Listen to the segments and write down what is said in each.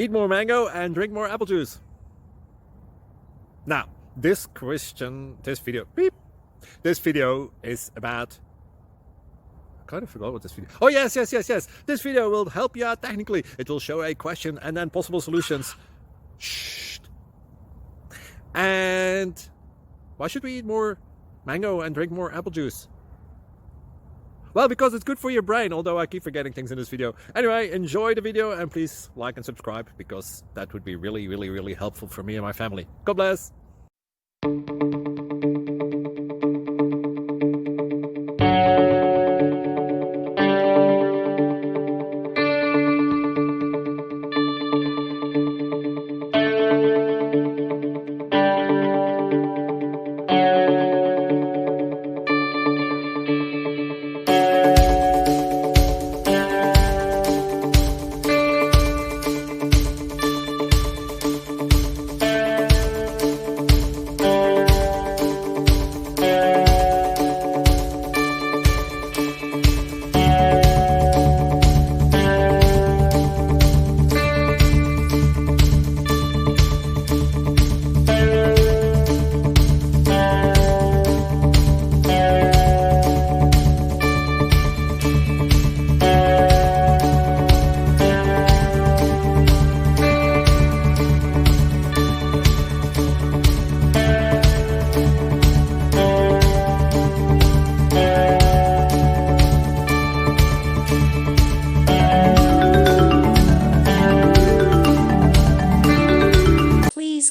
Eat more mango and drink more apple juice. Now, this video is about... I kind of forgot what this video... Oh, yes. This video will help you out technically. It will show a question and then possible solutions. Shh. And why should we eat more mango and drink more apple juice? Well, because it's good for your brain, although I keep forgetting things in this video. Anyway, enjoy the video and please like and subscribe, because that would be really helpful for me and my family. God bless!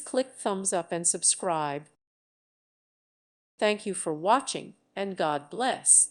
Click thumbs up and subscribe. Thank you for watching, and God bless.